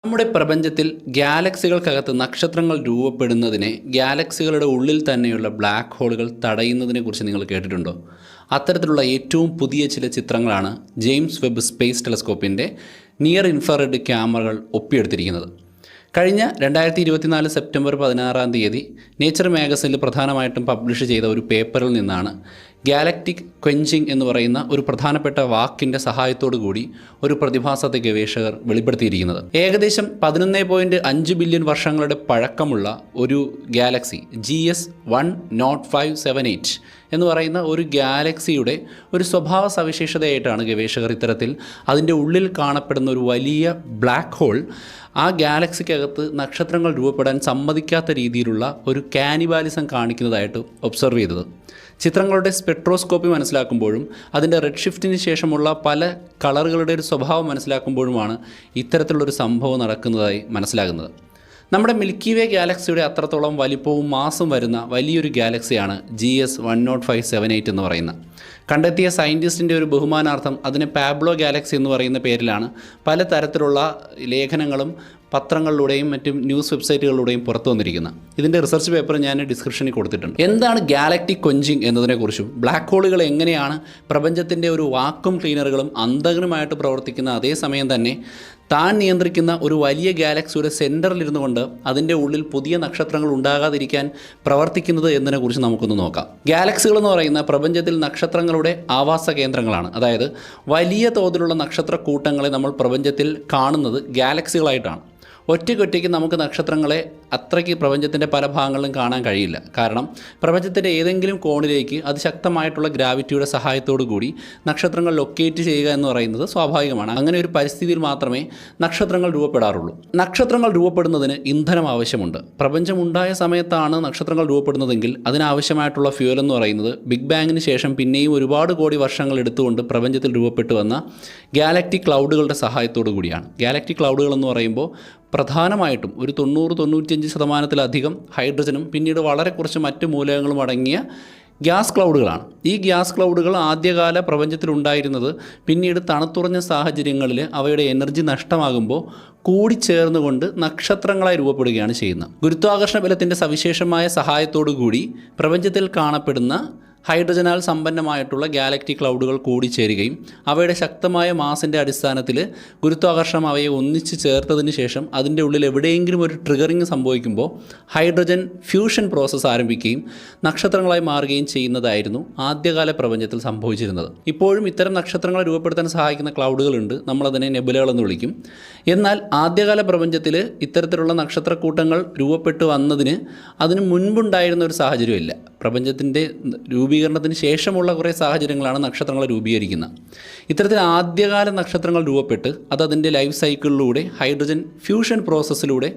നമ്മുടെ പ്രപഞ്ചത്തിൽ ഗാലക്സികൾക്കകത്ത് നക്ഷത്രങ്ങൾ രൂപപ്പെടുന്നതിനെ ഗാലക്സികളുടെ ഉള്ളിൽ തന്നെയുള്ള ബ്ലാക്ക് ഹോളുകൾ തടയുന്നതിനെക്കുറിച്ച് നിങ്ങൾ കേട്ടിട്ടുണ്ടോ? അത്തരത്തിലുള്ള ഏറ്റവും പുതിയ ചില ചിത്രങ്ങളാണ് ജെയിംസ് വെബ് സ്പേസ് ടെലസ്കോപ്പിൻ്റെ നിയർ ഇൻഫ്രാറെഡ് ക്യാമറകൾ ഒപ്പിയെടുത്തിരിക്കുന്നത്. കഴിഞ്ഞ 2024 സെപ്റ്റംബർ 16 നേച്ചർ മാഗസിനിൽ പ്രധാനമായിട്ടും പബ്ലിഷ് ചെയ്ത ഒരു പേപ്പറിൽ നിന്നാണ് ഗാലക്റ്റിക് ക്വെഞ്ചിങ് എന്ന് പറയുന്ന ഒരു പ്രധാനപ്പെട്ട വാക്കിൻ്റെ സഹായത്തോടു കൂടി ഒരു പ്രതിഭാസത്തെ ഗവേഷകർ വെളിപ്പെടുത്തിയിരിക്കുന്നത്. ഏകദേശം 11.5 ബില്യൺ വർഷങ്ങളുടെ പഴക്കമുള്ള ഒരു ഗാലക്സി GS10578 എന്ന് പറയുന്ന ഒരു ഗാലക്സിയുടെ ഒരു സ്വഭാവ സവിശേഷതയായിട്ടാണ് ഗവേഷകർ ഇത്തരത്തിൽ അതിൻ്റെ ഉള്ളിൽ കാണപ്പെടുന്ന ഒരു വലിയ ബ്ലാക്ക് ഹോൾ ആ ഗാലക്സിക്കകത്ത് നക്ഷത്രങ്ങൾ രൂപപ്പെടാൻ സമ്മതിക്കാത്ത രീതിയിലുള്ള ഒരു കാനിബാലിസം കാണിക്കുന്നതായിട്ട് ഒബ്സർവ് ചെയ്തത്. ചിത്രങ്ങളുടെ സ്പെക്ട്രോസ്കോപ്പി മനസ്സിലാക്കുമ്പോഴും അതിൻ്റെ റെഡ് ഷിഫ്റ്റിന് ശേഷമുള്ള പല കളറുകളുടെ ഒരു സ്വഭാവം മനസ്സിലാക്കുമ്പോഴുമാണ് ഇത്തരത്തിലുള്ളൊരു സംഭവം നടക്കുന്നതായി മനസ്സിലാകുന്നത്. നമ്മുടെ മിൽക്കി വേ ഗാലക്സിയുടെ അത്രത്തോളം വലിപ്പവും മാസും വരുന്ന വലിയൊരു ഗാലക്സിയാണ് GS10578 എന്ന് പറയുന്ന. കണ്ടെത്തിയ സയൻറ്റിസ്റ്റിൻ്റെ ഒരു ബഹുമാനാർത്ഥം അതിനെ പാബ്ലോ ഗാലക്സി എന്ന് പറയുന്ന പേരിലാണ് പല തരത്തിലുള്ള ലേഖനങ്ങളും പത്രങ്ങളിലൂടെയും മറ്റും ന്യൂസ് വെബ്സൈറ്റുകളിലൂടെയും പുറത്തു വന്നിരിക്കുന്നത്. ഇതിൻ്റെ റിസർച്ച് പേപ്പർ ഞാൻ ഡിസ്ക്രിപ്ഷനിൽ കൊടുത്തിട്ടുണ്ട്. എന്താണ് ഗാലക്റ്റിക് ക്വെഞ്ചിങ് എന്നതിനെക്കുറിച്ചും ബ്ലാക്ക് ഹോളുകൾ എങ്ങനെയാണ് പ്രപഞ്ചത്തിൻ്റെ ഒരു വാക്വം ക്ലീനറുകളും അന്തകനുമായിട്ട് പ്രവർത്തിക്കുന്ന അതേസമയം തന്നെ താൻ നിയന്ത്രിക്കുന്ന ഒരു വലിയ ഗാലക്സിയുടെ സെൻറ്ററിലിരുന്നു കൊണ്ട് അതിൻ്റെ ഉള്ളിൽ പുതിയ നക്ഷത്രങ്ങൾ ഉണ്ടാകാതിരിക്കാൻ പ്രവർത്തിക്കുന്നത് എന്നതിനെക്കുറിച്ച് നമുക്കൊന്ന് നോക്കാം. ഗാലക്സികൾ എന്ന് പറയുന്ന പ്രപഞ്ചത്തിൽ നക്ഷത്രങ്ങളുടെ ആവാസ കേന്ദ്രങ്ങളാണ്. അതായത് വലിയ തോതിലുള്ള നക്ഷത്ര കൂട്ടങ്ങളെ നമ്മൾ പ്രപഞ്ചത്തിൽ കാണുന്നത് ഗാലക്സികളായിട്ടാണ്. ഒറ്റയ്ക്കൊറ്റയ്ക്ക് നമുക്ക് നക്ഷത്രങ്ങളെ അത്രയ്ക്ക് പ്രപഞ്ചത്തിൻ്റെ പല ഭാഗങ്ങളിലും കാണാൻ കഴിയില്ല. കാരണം പ്രപഞ്ചത്തിൻ്റെ ഏതെങ്കിലും കോണിലേക്ക് അതിശക്തമായിട്ടുള്ള ഗ്രാവിറ്റിയുടെ സഹായത്തോടു കൂടി നക്ഷത്രങ്ങൾ ലൊക്കേറ്റ് ചെയ്യുക എന്ന് പറയുന്നത് സ്വാഭാവികമാണ്. അങ്ങനെ ഒരു പരിസ്ഥിതിയിൽ മാത്രമേ നക്ഷത്രങ്ങൾ രൂപപ്പെടാറുള്ളൂ. നക്ഷത്രങ്ങൾ രൂപപ്പെടുന്നതിന് ഇന്ധനം ആവശ്യമുണ്ട്. പ്രപഞ്ചമുണ്ടായ സമയത്താണ് നക്ഷത്രങ്ങൾ രൂപപ്പെടുന്നതെങ്കിൽ അതിനാവശ്യമായിട്ടുള്ള ഫ്യൂവൽ എന്ന് പറയുന്നത് ബിഗ് ബാങ്ങിന് ശേഷം പിന്നെയും ഒരുപാട് കോടി വർഷങ്ങൾ എടുത്തുകൊണ്ട് പ്രപഞ്ചത്തിൽ രൂപപ്പെട്ടു വന്ന ഗാലക്റ്റിക് ക്ലൗഡുകളുടെ സഹായത്തോടു കൂടിയാണ്. ഗാലക്റ്റിക് ക്ലൗഡുകൾ എന്ന് പറയുമ്പോൾ പ്രധാനമായിട്ടും ഒരു 90-95% ഹൈഡ്രജനും പിന്നീട് വളരെ കുറച്ച് മറ്റ് മൂലകങ്ങളും അടങ്ങിയ ഗ്യാസ് ക്ലൗഡുകളാണ്. ഈ ഗ്യാസ് ക്ലൗഡുകൾ ആദ്യകാല പ്രപഞ്ചത്തിലുണ്ടായിരുന്നത് പിന്നീട് തണുത്തുറഞ്ഞ സാഹചര്യങ്ങളിൽ അവയുടെ എനർജി നഷ്ടമാകുമ്പോൾ കൂടിച്ചേർന്നുകൊണ്ട് നക്ഷത്രങ്ങളായി രൂപപ്പെടുകയാണ് ചെയ്യുന്നത്. ഗുരുത്വാകർഷണ ബലത്തിൻ്റെ സവിശേഷമായ സഹായത്തോടു കൂടി പ്രപഞ്ചത്തിൽ കാണപ്പെടുന്ന ഹൈഡ്രജനാൽ സമ്പന്നമായിട്ടുള്ള ഗാലക്റ്റിക് ക്ലൗഡുകൾ കൂടിച്ചേരുകയും അവയുടെ ശക്തമായ മാസിൻ്റെ അടിസ്ഥാനത്തിൽ ഗുരുത്വാകർഷണം അവയെ ഒന്നിച്ച് ചേർത്തതിന് ശേഷം അതിൻ്റെ ഉള്ളിൽ എവിടെയെങ്കിലും ഒരു ട്രിഗറിങ് സംഭവിക്കുമ്പോൾ ഹൈഡ്രജൻ ഫ്യൂഷൻ പ്രോസസ്സ് ആരംഭിക്കുകയും നക്ഷത്രങ്ങളായി മാറുകയും ചെയ്യുന്നതായിരുന്നു ആദ്യകാല പ്രപഞ്ചത്തിൽ സംഭവിച്ചിരുന്നത്. ഇപ്പോഴും ഇത്തരം നക്ഷത്രങ്ങളെ രൂപപ്പെടുത്താൻ സഹായിക്കുന്ന ക്ലൗഡുകളുണ്ട്. നമ്മളതിനെ നെബുലകളെന്ന് വിളിക്കും. എന്നാൽ ആദ്യകാല പ്രപഞ്ചത്തിൽ ഇത്തരത്തിലുള്ള നക്ഷത്രക്കൂട്ടങ്ങൾ രൂപപ്പെട്ടു വന്നതിന് അതിന് മുൻപുണ്ടായിരുന്ന ഒരു സാഹചര്യമില്ല. പ്രപഞ്ചത്തിൻ്റെ രൂപീകരണത്തിന് ശേഷമുള്ള കുറേ സാഹചര്യങ്ങളാണ് നക്ഷത്രങ്ങളെ രൂപീകരിക്കുന്നത്. ഇത്തരത്തിൽ ആദ്യകാല നക്ഷത്രങ്ങൾ രൂപപ്പെട്ട് അതിൻ്റെ ലൈഫ് സൈക്കിളിലൂടെ ഹൈഡ്രജൻ ഫ്യൂഷൻ പ്രോസസ്സിലൂടെ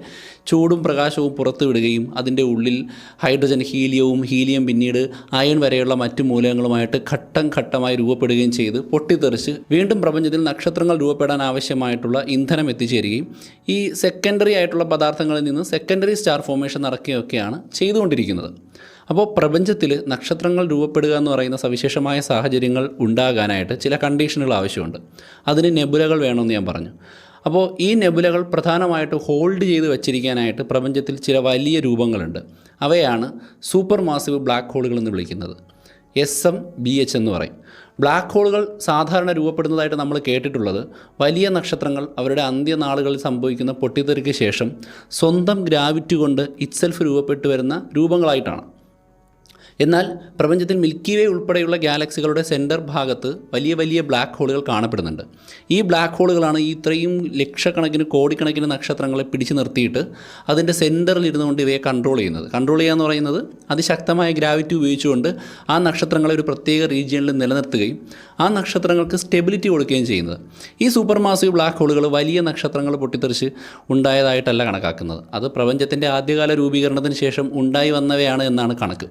ചൂടും പ്രകാശവും പുറത്തു വിടുകയും അതിൻ്റെ ഉള്ളിൽ ഹൈഡ്രജൻ ഹീലിയം പിന്നീട് അയൺ വരെയുള്ള മറ്റു മൂലകങ്ങളുമായിട്ട് ഘട്ടം ഘട്ടമായി രൂപപ്പെടുകയും ചെയ്ത് പൊട്ടിത്തെറിച്ച് വീണ്ടും പ്രപഞ്ചത്തിൽ നക്ഷത്രങ്ങൾ രൂപപ്പെടാൻ ആവശ്യമായിട്ടുള്ള ഇന്ധനം എത്തിച്ചേരുകയും ഈ സെക്കൻഡറി ആയിട്ടുള്ള പദാർത്ഥങ്ങളിൽ നിന്ന് സെക്കൻഡറി സ്റ്റാർ ഫോർമേഷൻ നടക്കുകയൊക്കെയാണ് ചെയ്തുകൊണ്ടിരിക്കുന്നത്. അപ്പോൾ പ്രപഞ്ചത്തിൽ നക്ഷത്രങ്ങൾ രൂപപ്പെടുക എന്ന് പറയുന്ന സവിശേഷമായ സാഹചര്യങ്ങൾ ഉണ്ടാകാനായിട്ട് ചില കണ്ടീഷനുകൾ ആവശ്യമുണ്ട്. അതിന് നെബുലകൾ വേണമെന്ന് ഞാൻ പറഞ്ഞു. അപ്പോൾ ഈ നെബുലകൾ പ്രധാനമായിട്ട് ഹോൾഡ് ചെയ്ത് വച്ചിരിക്കാനായിട്ട് പ്രപഞ്ചത്തിൽ ചില വലിയ രൂപങ്ങളുണ്ട്. അവയാണ് സൂപ്പർ മാസീവ് ബ്ലാക്ക് ഹോളുകൾ എന്ന് വിളിക്കുന്നത്. SMBH എന്ന് പറയും. ബ്ലാക്ക് ഹോളുകൾ സാധാരണ രൂപപ്പെടുന്നതായിട്ട് നമ്മൾ കേട്ടിട്ടുള്ളത് വലിയ നക്ഷത്രങ്ങൾ അവരുടെ അന്ത്യനാളുകളിൽ സംഭവിക്കുന്ന പൊട്ടിത്തെറിക്ക് ശേഷം സ്വന്തം ഗ്രാവിറ്റി കൊണ്ട് ഇറ്റ്സെൽഫ് രൂപപ്പെട്ടു വരുന്ന രൂപങ്ങളായിട്ടാണ്. എന്നാൽ പ്രപഞ്ചത്തിൽ മിൽക്കി വേ ഉൾപ്പെടെയുള്ള ഗാലക്സികളുടെ സെൻറ്റർ ഭാഗത്ത് വലിയ വലിയ ബ്ലാക്ക് ഹോളുകൾ കാണപ്പെടുന്നുണ്ട്. ഈ ബ്ലാക്ക് ഹോളുകളാണ് ഇത്രയും ലക്ഷക്കണക്കിന് കോടിക്കണക്കിന് നക്ഷത്രങ്ങളെ പിടിച്ചു നിർത്തിയിട്ട് അതിൻ്റെ സെൻറ്ററിൽ ഇരുന്നുകൊണ്ട് ഇവയെ കൺട്രോൾ ചെയ്യുന്നത്. കൺട്രോൾ ചെയ്യുക എന്ന് പറയുന്നത് അതിശക്തമായ ഗ്രാവിറ്റി ഉപയോഗിച്ചുകൊണ്ട് ആ നക്ഷത്രങ്ങളെ ഒരു പ്രത്യേക റീജിയനിൽ നിലനിർത്തുകയും ആ നക്ഷത്രങ്ങൾക്ക് സ്റ്റെബിലിറ്റി കൊടുക്കുകയും ചെയ്യുന്നത്. ഈ സൂപ്പർ മാസീവ് ബ്ലാക്ക് ഹോളുകൾ വലിയ നക്ഷത്രങ്ങൾ പൊട്ടിത്തെറിച്ച് ഉണ്ടായതായിട്ടല്ല കണക്കാക്കുന്നത്. അത് പ്രപഞ്ചത്തിൻ്റെ ആദ്യകാല രൂപീകരണത്തിന് ശേഷം ഉണ്ടായി വന്നവയാണ് എന്നാണ് കണക്ക്.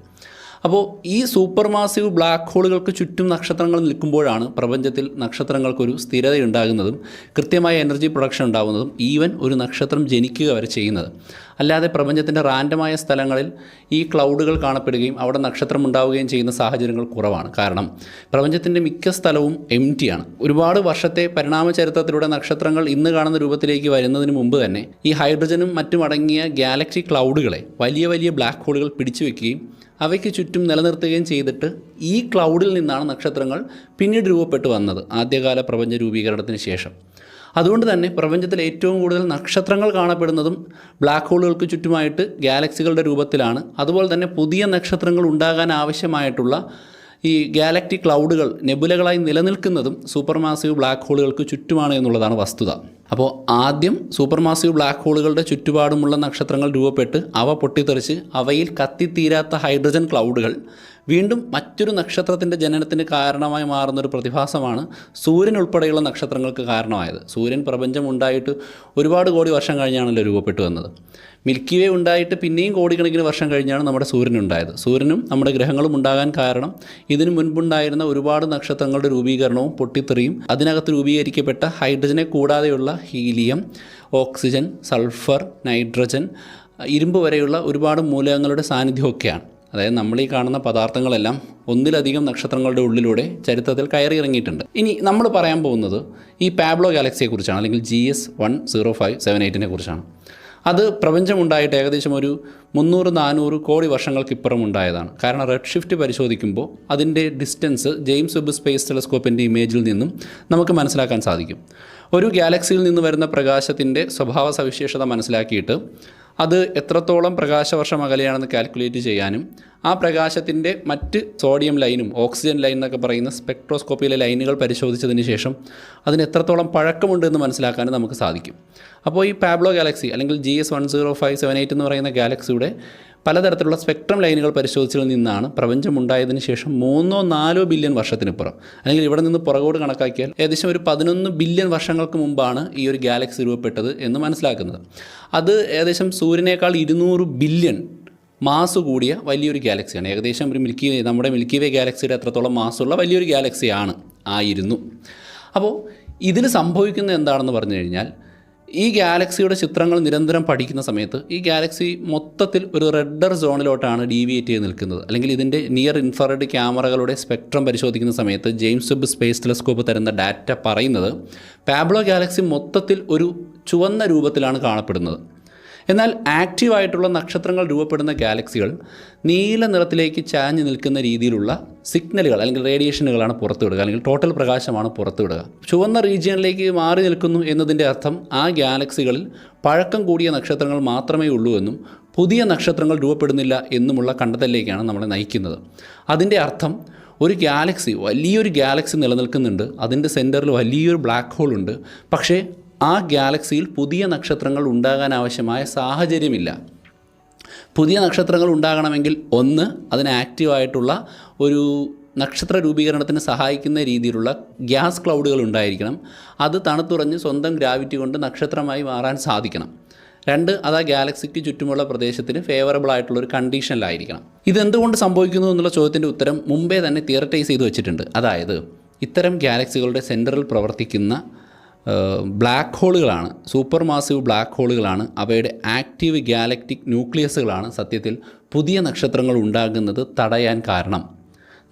അപ്പോൾ ഈ സൂപ്പർ മാസീവ് ബ്ലാക്ക് ഹോളുകൾക്ക് ചുറ്റും നക്ഷത്രങ്ങൾ നിൽക്കുമ്പോഴാണ് പ്രപഞ്ചത്തിൽ നക്ഷത്രങ്ങൾക്കൊരു സ്ഥിരതയുണ്ടാകുന്നതും കൃത്യമായ എനർജി പ്രൊഡക്ഷൻ ഉണ്ടാകുന്നതും ഈവൻ ഒരു നക്ഷത്രം ജനിക്കുക വരെ ചെയ്യുന്നത്. അല്ലാതെ പ്രപഞ്ചത്തിൻ്റെ റാൻഡമായ സ്ഥലങ്ങളിൽ ഈ ക്ലൗഡുകൾ കാണപ്പെടുകയും അവിടെ നക്ഷത്രം ഉണ്ടാവുകയും ചെയ്യുന്ന സാഹചര്യങ്ങൾ കുറവാണ്. കാരണം പ്രപഞ്ചത്തിൻ്റെ മിക്ക സ്ഥലവും എംറ്റിയാണ്. ഒരുപാട് വർഷത്തെ പരിണാമ ചരിത്രത്തിലൂടെ നക്ഷത്രങ്ങൾ ഇന്ന് കാണുന്ന രൂപത്തിലേക്ക് വരുന്നതിന് മുമ്പ് തന്നെ ഈ ഹൈഡ്രജനും മറ്റും അടങ്ങിയ ഗാലക്സി ക്ലൗഡുകളെ വലിയ വലിയ ബ്ലാക്ക് ഹോളുകൾ പിടിച്ചു വയ്ക്കുകയും അവയ്ക്ക് ചുറ്റും നിലനിർത്തുകയും ചെയ്തിട്ട് ഈ ക്ലൗഡിൽ നിന്നാണ് നക്ഷത്രങ്ങൾ പിന്നീട് രൂപപ്പെട്ടു വന്നത് ആദ്യകാല പ്രപഞ്ച രൂപീകരണത്തിന് ശേഷം. അതുകൊണ്ട് തന്നെ പ്രപഞ്ചത്തിൽ ഏറ്റവും കൂടുതൽ നക്ഷത്രങ്ങൾ കാണപ്പെടുന്നതും ബ്ലാക്ക് ഹോളുകൾക്ക് ചുറ്റുമായിട്ട് ഗാലക്സികളുടെ രൂപത്തിലാണ്. അതുപോലെ തന്നെ പുതിയ നക്ഷത്രങ്ങൾ ഉണ്ടാകാൻ ആവശ്യമായിട്ടുള്ള ഈ ഗാലക്റ്റിക് ക്ലൗഡുകൾ നെബുലകളായി നിലനിൽക്കുന്നതും സൂപ്പർ മാസീവ് ബ്ലാക്ക് ഹോളുകൾക്ക് ചുറ്റുമാണ് എന്നുള്ളതാണ് വസ്തുത. അപ്പോൾ ആദ്യം സൂപ്പർ മാസീവ് ബ്ലാക്ക് ഹോളുകളുടെ ചുറ്റുപാടുമുള്ള നക്ഷത്രങ്ങൾ രൂപപ്പെട്ട് അവ പൊട്ടിത്തെറിച്ച് അവയിൽ കത്തിത്തീരാത്ത ഹൈഡ്രജൻ ക്ലൗഡുകൾ വീണ്ടും മറ്റൊരു നക്ഷത്രത്തിൻ്റെ ജനനത്തിന് കാരണമായി മാറുന്നൊരു പ്രതിഭാസമാണ് സൂര്യൻ ഉൾപ്പെടെയുള്ള നക്ഷത്രങ്ങൾക്ക് കാരണമായത്. സൂര്യൻ പ്രപഞ്ചം ഉണ്ടായിട്ട് ഒരുപാട് കോടി വർഷം കഴിഞ്ഞാണല്ലോ രൂപപ്പെട്ടു വന്നത്. മിൽക്കി വേ ഉണ്ടായിട്ട് പിന്നെയും കോടിക്കണക്കിന് വർഷം കഴിഞ്ഞാണ് നമ്മുടെ സൂര്യൻ ഉണ്ടായത്. സൂര്യനും നമ്മുടെ ഗ്രഹങ്ങളും ഉണ്ടാകാൻ കാരണം ഇതിനു മുൻപുണ്ടായിരുന്ന ഒരുപാട് നക്ഷത്രങ്ങളുടെ രൂപീകരണവും പൊട്ടിത്തെറിയും അതിനകത്ത് രൂപീകരിക്കപ്പെട്ട ഹൈഡ്രജനെ കൂടാതെയുള്ള ഹീലിയം, ഓക്സിജൻ, സൾഫർ, നൈട്രജൻ, ഇരുമ്പ് വരെയുള്ള ഒരുപാട് മൂലകങ്ങളുടെ സാന്നിധ്യമൊക്കെയാണ്. അതായത് നമ്മൾ ഈ കാണുന്ന പദാർത്ഥങ്ങളെല്ലാം ഒന്നിലധികം നക്ഷത്രങ്ങളുടെ ഉള്ളിലൂടെ ചരിത്രത്തിൽ കയറിയിറങ്ങിയിട്ടുണ്ട്. ഇനി നമ്മൾ പറയാൻ പോകുന്നത് ഈ പാബ്ലോ ഗാലക്സിയെക്കുറിച്ചാണ്, അല്ലെങ്കിൽ GS 10578 കുറിച്ചാണ്. അത് പ്രപഞ്ചമുണ്ടായിട്ട് ഏകദേശം ഒരു 300-400 കോടി വർഷങ്ങൾക്കിപ്പുറം ഉണ്ടായതാണ്. കാരണം റെഡ് ഷിഫ്റ്റ് പരിശോധിക്കുമ്പോൾ അതിൻ്റെ ഡിസ്റ്റൻസ് ജെയിംസ് വെബ് സ്പേസ് ടെലസ്കോപ്പിൻ്റെ ഇമേജിൽ നിന്നും നമുക്ക് മനസ്സിലാക്കാൻ സാധിക്കും. ഒരു ഗാലക്സിയിൽ നിന്ന് വരുന്ന പ്രകാശത്തിൻ്റെ സ്വഭാവ സവിശേഷത മനസ്സിലാക്കിയിട്ട് അത് എത്രത്തോളം പ്രകാശവർഷം അകലെയാണെന്ന് കാൽക്കുലേറ്റ് ചെയ്യാനും ആ പ്രകാശത്തിൻ്റെ മറ്റ് സോഡിയം ലൈനും ഓക്സിജൻ ലൈൻ എന്നൊക്കെ പറയുന്ന സ്പെക്ട്രോസ്കോപ്പിയിലെ ലൈനുകൾ പരിശോധിച്ചതിന് ശേഷം അതിന് എത്രത്തോളം പഴക്കമുണ്ടെന്ന് മനസ്സിലാക്കാനും നമുക്ക് സാധിക്കും. അപ്പോൾ ഈ പാബ്ലോ ഗാലക്സി അല്ലെങ്കിൽ GS 10578 എന്ന് പറയുന്ന ഗാലക്സിയുടെ പലതരത്തിലുള്ള സ്പെക്ട്രം ലൈനുകൾ പരിശോധിച്ചതിൽ നിന്നാണ് പ്രപഞ്ചം ഉണ്ടായതിനു ശേഷം 3-4 ബില്യൺ വർഷത്തിനിപ്പുറം, അല്ലെങ്കിൽ ഇവിടെ നിന്ന് പുറകോട്ട് കണക്കാക്കിയാൽ ഏകദേശം ഒരു 11 ബില്യൺ വർഷങ്ങൾക്ക് മുമ്പാണ് ഈ ഒരു ഗാലക്സി രൂപപ്പെട്ടത് എന്ന് മനസ്സിലാക്കുന്നത്. അത് ഏകദേശം സൂര്യനേക്കാൾ 200 ബില്യൺ മാസ് കൂടിയ വലിയൊരു ഗാലക്സിയാണ്. ഏകദേശം ഒരു നമ്മുടെ മിൽക്കി വേ ഗാലക്സിയുടെ അത്രത്തോളം മാസ്സുള്ള വലിയൊരു ഗാലക്സിയാണ് ആയിരുന്നു. അപ്പോൾ ഇതിൽ സംഭവിക്കുന്നത് എന്താണെന്ന് പറഞ്ഞു കഴിഞ്ഞാൽ, ഈ ഗാലക്സിയുടെ ചിത്രങ്ങൾ നിരന്തരം പഠിക്കുന്ന സമയത്ത് ഈ ഗാലക്സി മൊത്തത്തിൽ ഒരു റെഡർ സോണിലോട്ടാണ് ഡീവിയേറ്റ് ചെയ്ത് നിൽക്കുന്നത്. അല്ലെങ്കിൽ ഇതിൻ്റെ നിയർ ഇൻഫ്രാറെഡ് ക്യാമറകളുടെ സ്പെക്ട്രം പരിശോധിക്കുന്ന സമയത്ത് ജെയിംസ് വെബ് സ്പേസ് ടെലസ്കോപ്പ് തരുന്ന ഡാറ്റ പറയുന്നത് പാബ്ലോ ഗാലക്സി മൊത്തത്തിൽ ഒരു ചുവന്ന രൂപത്തിലാണ് കാണപ്പെടുന്നത്. എന്നാൽ ആക്റ്റീവായിട്ടുള്ള നക്ഷത്രങ്ങൾ രൂപപ്പെടുന്ന ഗാലക്സികൾ നീല നിറത്തിലേക്ക് ചാഞ്ഞ് നിൽക്കുന്ന രീതിയിലുള്ള സിഗ്നലുകൾ അല്ലെങ്കിൽ റേഡിയേഷനുകളാണ് പുറത്തുവിടുക, അല്ലെങ്കിൽ ടോട്ടൽ പ്രകാശമാണ് പുറത്തുവിടുക. ചുവന്ന റീജിയനിലേക്ക് മാറി നിൽക്കുന്നു എന്നതിൻ്റെ അർത്ഥം ആ ഗാലക്സികളിൽ പഴക്കം കൂടിയ നക്ഷത്രങ്ങൾ മാത്രമേ ഉള്ളൂ എന്നും പുതിയ നക്ഷത്രങ്ങൾ രൂപപ്പെടുന്നില്ല എന്നുമുള്ള കണ്ടെത്തലിലേക്കാണ് നമ്മളെ നയിക്കുന്നത്. അതിൻ്റെ അർത്ഥം ഒരു ഗാലക്സി, വലിയൊരു ഗാലക്സി നിലനിൽക്കുന്നുണ്ട്, അതിൻ്റെ സെൻറ്ററിൽ വലിയൊരു ബ്ലാക്ക് ഹോൾ ഉണ്ട്, പക്ഷേ ആ ഗാലക്സിയിൽ പുതിയ നക്ഷത്രങ്ങൾ ഉണ്ടാകാൻ ആവശ്യമായ സാഹചര്യമില്ല. പുതിയ നക്ഷത്രങ്ങൾ ഉണ്ടാകണമെങ്കിൽ ഒന്ന്, അതിന് ആക്റ്റീവായിട്ടുള്ള ഒരു നക്ഷത്ര രൂപീകരണത്തിന് സഹായിക്കുന്ന രീതിയിലുള്ള ഗ്യാസ് ക്ലൗഡുകൾ ഉണ്ടായിരിക്കണം. അത് തണുത്തുറഞ്ഞ് സ്വന്തം ഗ്രാവിറ്റി കൊണ്ട് നക്ഷത്രമായി മാറാൻ സാധിക്കണം. രണ്ട്, അത് ആ ഗാലക്സിക്ക് ചുറ്റുമുള്ള പ്രദേശത്തിന് ഫേവറബിൾ ആയിട്ടുള്ളൊരു കണ്ടീഷനിലായിരിക്കണം. ഇതെന്തുകൊണ്ട് സംഭവിക്കുന്നു എന്നുള്ള ചോദ്യത്തിൻ്റെ ഉത്തരം മുമ്പേ തന്നെ തിയററ്റൈസ് ചെയ്ത് വെച്ചിട്ടുണ്ട്. അതായത് ഇത്തരം ഗാലക്സികളുടെ സെൻറ്ററിൽ പ്രവർത്തിക്കുന്ന ബ്ലാക്ക് ഹോളുകളാണ്, സൂപ്പർ മാസീവ് ബ്ലാക്ക് ഹോളുകളാണ്, അവയുടെ ആക്റ്റീവ് ഗാലക്റ്റിക് ന്യൂക്ലിയസുകളാണ് സത്യത്തിൽ പുതിയ നക്ഷത്രങ്ങൾ ഉണ്ടാകുന്നത് തടയാൻ കാരണം.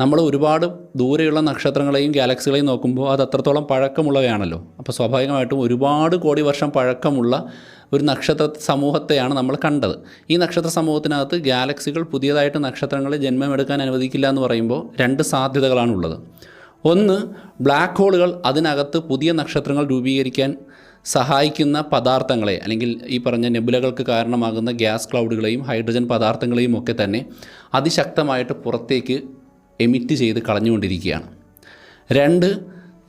നമ്മൾ ഒരുപാട് ദൂരെയുള്ള നക്ഷത്രങ്ങളെയും ഗാലക്സികളെയും നോക്കുമ്പോൾ അത് അത്രത്തോളം പഴക്കമുള്ളവയാണല്ലോ. അപ്പോൾ സ്വാഭാവികമായിട്ടും ഒരുപാട് കോടി വർഷം പഴക്കമുള്ള ഒരു നക്ഷത്ര സമൂഹത്തെയാണ് നമ്മൾ കണ്ടത്. ഈ നക്ഷത്ര സമൂഹത്തിനകത്ത് ഗാലക്സികൾ പുതിയതായിട്ട് നക്ഷത്രങ്ങളെ ജന്മമെടുക്കാൻ അനുവദിക്കില്ല എന്ന് പറയുമ്പോൾ രണ്ട് സാധ്യതകളാണുള്ളത്. ഒന്ന്, ബ്ലാക്ക് ഹോളുകൾ അതിനകത്ത് പുതിയ നക്ഷത്രങ്ങൾ രൂപീകരിക്കാൻ സഹായിക്കുന്ന പദാർത്ഥങ്ങളെ, അല്ലെങ്കിൽ ഈ പറഞ്ഞ നെബുലകൾക്ക് കാരണമാകുന്ന ഗ്യാസ് ക്ലൗഡുകളെയും ഹൈഡ്രജൻ പദാർത്ഥങ്ങളെയും ഒക്കെ തന്നെ അതിശക്തമായിട്ട് പുറത്തേക്ക് എമിറ്റ് ചെയ്ത് കളഞ്ഞുകൊണ്ടിരിക്കുകയാണ്. രണ്ട്,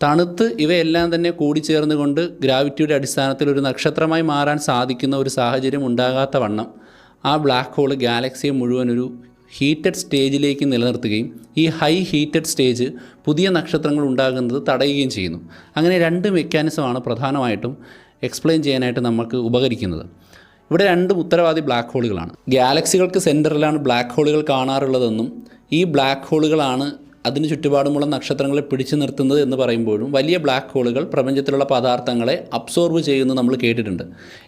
തണുത്ത് ഇവയെല്ലാം തന്നെ കൂടിച്ചേർന്നുകൊണ്ട് ഗ്രാവിറ്റിയുടെ അടിസ്ഥാനത്തിൽ ഒരു നക്ഷത്രമായി മാറാൻ സാധിക്കുന്ന ഒരു സാഹചര്യം ഉണ്ടാകാത്ത വണ്ണം ആ ബ്ലാക്ക് ഹോൾ ഗാലക്സിയെ മുഴുവൻ ഒരു ഹീറ്റഡ് സ്റ്റേജിലേക്ക് നിലനിർത്തുകയും ഈ ഹൈ ഹീറ്റഡ് സ്റ്റേജ് പുതിയ നക്ഷത്രങ്ങൾ ഉണ്ടാകുന്നത് തടയുകയും ചെയ്യുന്നു. അങ്ങനെ രണ്ട് മെക്കാനിസമാണ് പ്രധാനമായിട്ടും എക്സ്പ്ലെയിൻ ചെയ്യാനായിട്ട് നമുക്ക് ഉപകരിക്കുന്നത്. ഇവിടെ രണ്ടും ഉത്തരവാദി ബ്ലാക്ക് ഹോളുകളാണ്. ഗാലക്സികൾക്ക് സെൻറ്ററിലാണ് ബ്ലാക്ക് ഹോളുകൾ കാണാറുള്ളതെന്നും ഈ ബ്ലാക്ക് ഹോളുകളാണ് അതിന് ചുറ്റുപാടുമുള്ള നക്ഷത്രങ്ങളെ പിടിച്ചു നിർത്തുന്നത് എന്ന് പറയുമ്പോഴും വലിയ ബ്ലാക്ക് ഹോളുകൾ പ്രപഞ്ചത്തിലുള്ള പദാർത്ഥങ്ങളെ അബ്സോർബ് ചെയ്യുന്നു നമ്മൾ കേട്ടിട്ടുണ്ട്.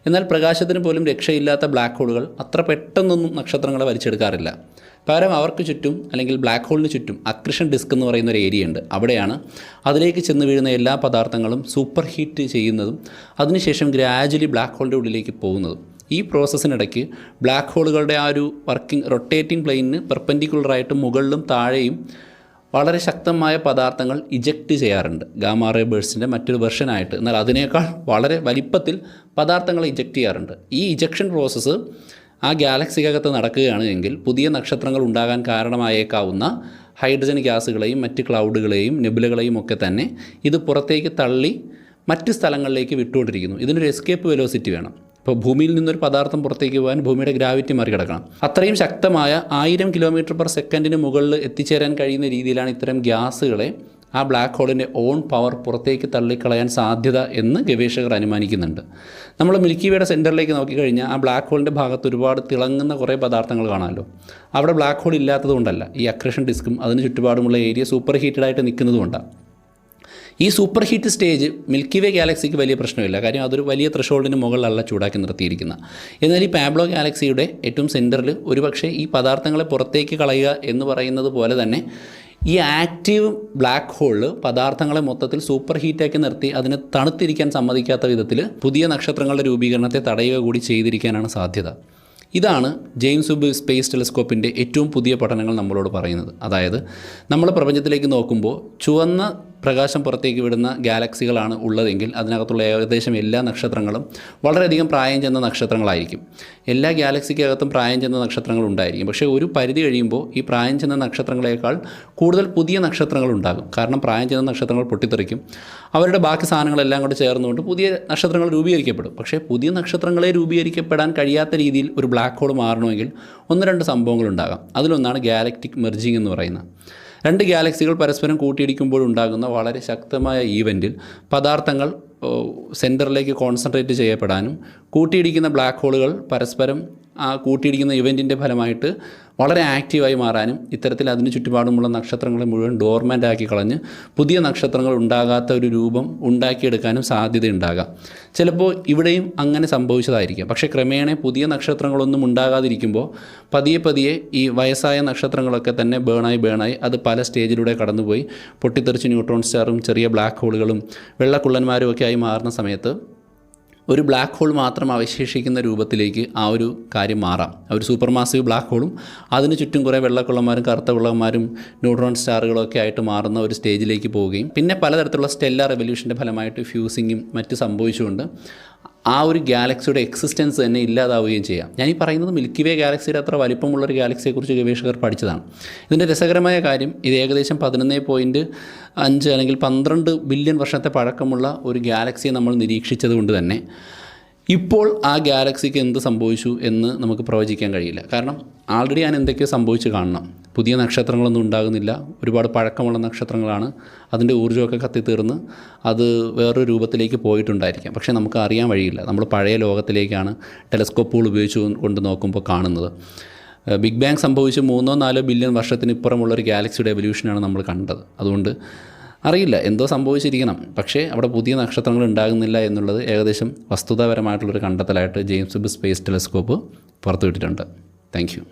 എന്നാൽ പ്രകാശത്തിന് പോലും രക്ഷയില്ലാത്ത ബ്ലാക്ക് ഹോളുകൾ അത്ര പെട്ടെന്നൊന്നും നക്ഷത്രങ്ങളെ വലിച്ചെടുക്കാറില്ല. പകരം അവർക്ക് ചുറ്റും അല്ലെങ്കിൽ ബ്ലാക്ക് ഹോളിന് ചുറ്റും അക്രിഷൻ ഡിസ്ക് എന്ന് പറയുന്ന ഒരു ഏരിയ ഉണ്ട്. അവിടെയാണ് അതിലേക്ക് ചെന്ന് വീഴുന്ന എല്ലാ പദാർത്ഥങ്ങളും സൂപ്പർ ഹീറ്റ് ചെയ്യുന്നതും അതിനുശേഷം ഗ്രാജുവലി ബ്ലാക്ക് ഹോളിൻ്റെ ഉള്ളിലേക്ക് പോകുന്നതും. ഈ പ്രോസസ്സിനിടയ്ക്ക് ബ്ലാക്ക് ഹോളുകളുടെ ആ ഒരു റൊട്ടേറ്റിംഗ് പ്ലെയിനിന് പെർപെൻഡിക്കുലറായിട്ട് മുകളിലും താഴെയും വളരെ ശക്തമായ പദാർത്ഥങ്ങൾ ഇജക്റ്റ് ചെയ്യാറുണ്ട്. ഗാമാ റേ ബേഴ്സിൻ്റെ മറ്റൊരു വെർഷനായിട്ട്. എന്നാൽ അതിനേക്കാൾ വളരെ വലിപ്പത്തിൽ പദാർത്ഥങ്ങൾ ഇജക്റ്റ് ചെയ്യാറുണ്ട്. ഈ ഇജക്ഷൻ പ്രോസസ്സ് ആ ഗാലക്സിക്കകത്ത് നടക്കുകയാണ് എങ്കിൽ പുതിയ നക്ഷത്രങ്ങൾ ഉണ്ടാകാൻ കാരണമായേക്കാവുന്ന ഹൈഡ്രജൻ ഗ്യാസുകളെയും മറ്റ് ക്ലൗഡുകളെയും നെബുലകളെയും ഒക്കെ തന്നെ ഇത് പുറത്തേക്ക് തള്ളി മറ്റ് സ്ഥലങ്ങളിലേക്ക് വിട്ടുകൊണ്ടിരിക്കുന്നു. ഇതിനൊരു എസ്കേപ്പ് വെലോസിറ്റി വേണം. ഇപ്പോൾ ഭൂമിയിൽ നിന്നൊരു പദാർത്ഥം പുറത്തേക്ക് പോകാൻ ഭൂമിയുടെ ഗ്രാവിറ്റി മറികടക്കണം. അത്രയും ശക്തമായ 1000 km/s മുകളിൽ എത്തിച്ചേരാൻ കഴിയുന്ന രീതിയിലാണ് ഇത്തരം ഗ്യാസുകളെ ആ ബ്ലാക്ക് ഹോളിൻ്റെ ഓൺ പവർ പുറത്തേക്ക് തള്ളിക്കളയാൻ സാധ്യത എന്ന് ഗവേഷകർ അനുമാനിക്കുന്നുണ്ട്. നമ്മൾ മിൽക്കി വേയുടെ സെൻറ്ററിലേക്ക് നോക്കിക്കഴിഞ്ഞാൽ ആ ബ്ലാക്ക് ഹോളിൻ്റെ ഭാഗത്ത് ഒരുപാട് തിളങ്ങുന്ന കുറേ പദാർത്ഥങ്ങൾ കാണാമല്ലോ. അവിടെ ബ്ലാക്ക് ഹോൾ ഇല്ലാത്തതുകൊണ്ടല്ല, ഈ അക്രഷൻ ഡിസ്കും അതിന് ചുറ്റുപാടുമുള്ള ഏരിയ സൂപ്പർ ഹീറ്റഡായിട്ട് നിൽക്കുന്നതുകൊണ്ടാണ്. ഈ സൂപ്പർ ഹീറ്റ് സ്റ്റേജ് മിൽക്കി വേ ഗാലക്സിക്ക് വലിയ പ്രശ്നമില്ല. കാര്യം അതൊരു വലിയ ത്രഷോൾഡിന് മുകളിലല്ല ചൂടാക്കി നിർത്തിയിരിക്കുന്നത്. എന്നാൽ ഈ പാബ്ലോ ഗാലക്സിയുടെ ഏറ്റവും സെൻറ്ററിൽ ഒരുപക്ഷെ ഈ പദാർത്ഥങ്ങളെ പുറത്തേക്ക് കളയുക എന്ന് പറയുന്നത് പോലെ തന്നെ ഈ ആക്റ്റീവ് ബ്ലാക്ക് ഹോളിൽ പദാർത്ഥങ്ങളെ മൊത്തത്തിൽ സൂപ്പർ ഹീറ്റാക്കി നിർത്തി അതിനെ തണുത്തിരിക്കാൻ സമ്മതിക്കാത്ത വിധത്തിൽ പുതിയ നക്ഷത്രങ്ങളുടെ രൂപീകരണത്തെ തടയുക കൂടി ചെയ്തിരിക്കാനാണ് സാധ്യത. ഇതാണ് ജെയിംസ് വെബ് സ്പേസ് ടെലസ്കോപ്പിൻ്റെ ഏറ്റവും പുതിയ പഠനങ്ങൾ നമ്മളോട് പറയുന്നത്. അതായത് നമ്മൾ പ്രപഞ്ചത്തിലേക്ക് നോക്കുമ്പോൾ ചുവന്ന പ്രകാശം പുറത്തേക്ക് വിടുന്ന ഗാലക്സികളാണ് ഉള്ളതെങ്കിൽ അതിനകത്തുള്ള ഏകദേശം എല്ലാ നക്ഷത്രങ്ങളും വളരെയധികം പ്രായം ചെന്ന നക്ഷത്രങ്ങളായിരിക്കും. എല്ലാ ഗാലക്സിക്കകത്തും പ്രായം ചെന്ന നക്ഷത്രങ്ങൾ ഉണ്ടായിരിക്കും. പക്ഷേ ഒരു പരിധി കഴിയുമ്പോൾ ഈ പ്രായം ചെന്ന നക്ഷത്രങ്ങളേക്കാൾ കൂടുതൽ പുതിയ നക്ഷത്രങ്ങൾ ഉണ്ടാകും. കാരണം പ്രായം ചെന്ന നക്ഷത്രങ്ങൾ പൊട്ടിത്തെറിക്കും. അവരുടെ ബാക്കി സാധനങ്ങളെല്ലാം കൂടെ ചേർന്നുകൊണ്ട് പുതിയ നക്ഷത്രങ്ങൾ രൂപീകരിക്കപ്പെടും. പക്ഷേ പുതിയ നക്ഷത്രങ്ങളെ രൂപീകരിക്കപ്പെടാൻ കഴിയാത്ത രീതിയിൽ ഒരു ബ്ലാക്ക് ഹോൾ മാറണമെങ്കിൽ 1-2 സംഭവങ്ങളുണ്ടാകാം. അതിലൊന്നാണ് ഗാലക്റ്റിക് മെർജിങ് എന്ന് പറയുന്നത്. 2 ഗാലക്സികൾ പരസ്പരം കൂട്ടിയിടിക്കുമ്പോൾ ഉണ്ടാകുന്ന വളരെ ശക്തമായ ഈവൻറ്റിൽ പദാർത്ഥങ്ങൾ സെൻറ്ററിലേക്ക് കോൺസെൻട്രേറ്റ് ചെയ്യപ്പെടാനും കൂട്ടിയിടിക്കുന്ന ബ്ലാക്ക് ഹോളുകൾ പരസ്പരം ആ കൂട്ടിയിടിക്കുന്ന ഇവൻറ്റിൻ്റെ ഫലമായിട്ട് വളരെ ആക്റ്റീവായി മാറാനും ഇത്തരത്തിൽ അതിന് ചുറ്റുപാടുമുള്ള നക്ഷത്രങ്ങളെ മുഴുവൻ ഡോർമെൻ്റ് ആക്കി കളഞ്ഞ് പുതിയ നക്ഷത്രങ്ങൾ ഉണ്ടാകാത്ത ഒരു രൂപം ഉണ്ടാക്കിയെടുക്കാനും സാധ്യതയുണ്ടാകാം. ചിലപ്പോൾ ഇവിടെയും അങ്ങനെ സംഭവിച്ചതായിരിക്കാം. പക്ഷേ ക്രമേണ പുതിയ നക്ഷത്രങ്ങളൊന്നും ഉണ്ടാകാതിരിക്കുമ്പോൾ പതിയെ ഈ വയസ്സായ നക്ഷത്രങ്ങളൊക്കെ തന്നെ ബേണായി അത് പല സ്റ്റേജിലൂടെ കടന്നുപോയി പൊട്ടിത്തെറിച്ച് ന്യൂട്രോൺ സ്റ്റാറും ചെറിയ ബ്ലാക്ക് ഹോളുകളും വെള്ളക്കുള്ളന്മാരും ഒക്കെ ആയി മാറുന്ന സമയത്ത് ഒരു ബ്ലാക്ക് ഹോൾ മാത്രം അവശേഷിക്കുന്ന രൂപത്തിലേക്ക് ആ ഒരു കാര്യം മാറാം. ഒരു സൂപ്പർ മാസീവ് ബ്ലാക്ക് ഹോളും അതിന് ചുറ്റും കുറേ വെള്ളക്കുള്ളന്മാരും കറുത്ത കുള്ളന്മാരും ന്യൂട്രോൺ സ്റ്റാറുകളൊക്കെ ആയിട്ട് മാറുന്ന ഒരു സ്റ്റേജിലേക്ക് പോവുകയും പിന്നെ പലതരത്തിലുള്ള സ്റ്റെല്ലാർ റെവല്യൂഷൻ്റെ ഫലമായിട്ട് ഫ്യൂസിങ്ങും മറ്റ് സംഭവിച്ചുകൊണ്ട് ആ ഒരു ഗാലക്സിയുടെ എക്സിസ്റ്റൻസ് തന്നെ ഇല്ലാതാവുകയും ചെയ്യാം. ഞാനീ പറയുന്നത് മിൽക്കി വേ ഗാലക്സിയുടെ അത്ര വലിപ്പമുള്ളൊരു ഗാലക്സിയെക്കുറിച്ച് ഗവേഷകർ പഠിച്ചതാണ്. ഇതിൻ്റെ രസകരമായ കാര്യം ഇത് ഏകദേശം 11.5 അല്ലെങ്കിൽ 12 ബില്യൺ വർഷത്തെ പഴക്കമുള്ള ഒരു ഗാലക്സിയെ നമ്മൾ നിരീക്ഷിച്ചത് കൊണ്ട് തന്നെ ഇപ്പോൾ ആ ഗാലക്സിക്ക് എന്ത് സംഭവിച്ചു എന്ന് നമുക്ക് പ്രവചിക്കാൻ കഴിയില്ല. കാരണം ആൾറെഡി ഞാൻ എന്തൊക്കെയോ സംഭവിച്ച് കാണണം. പുതിയ നക്ഷത്രങ്ങളൊന്നും ഉണ്ടാകുന്നില്ല. ഒരുപാട് പഴക്കമുള്ള നക്ഷത്രങ്ങളാണ്. അതിൻ്റെ ഊർജ്ജമൊക്കെ കത്തിത്തീർന്ന് അത് വേറൊരു രൂപത്തിലേക്ക് പോയിട്ടുണ്ടായിരിക്കാം. പക്ഷേ നമുക്ക് അറിയാൻ വഴിയില്ല. നമ്മൾ പഴയ ലോകത്തിലേക്കാണ് ടെലസ്കോപ്പുകൾ ഉപയോഗിച്ച് കൊണ്ട് നോക്കുമ്പോൾ കാണുന്നത്. ബിഗ് ബാങ് സംഭവിച്ച് 3-4 ബില്യൺ വർഷത്തിന് ഇപ്പുറമുള്ളൊരു ഗാലക്സിയുടെ എവല്യൂഷനാണ് നമ്മൾ കണ്ടത്. അതുകൊണ്ട് അറിയില്ല, എന്തോ സംഭവിച്ചിരിക്കണം. പക്ഷേ അവിടെ പുതിയ നക്ഷത്രങ്ങൾ ഉണ്ടാകുന്നില്ല എന്നുള്ളത് ഏകദേശം വസ്തുതാപരമായിട്ടുള്ളൊരു കണ്ടെത്തലായിട്ട് ജെയിംസ് വെബ് സ്പേസ് ടെലസ്കോപ്പ് പുറത്തുവിട്ടിട്ടുണ്ട്. Thank U.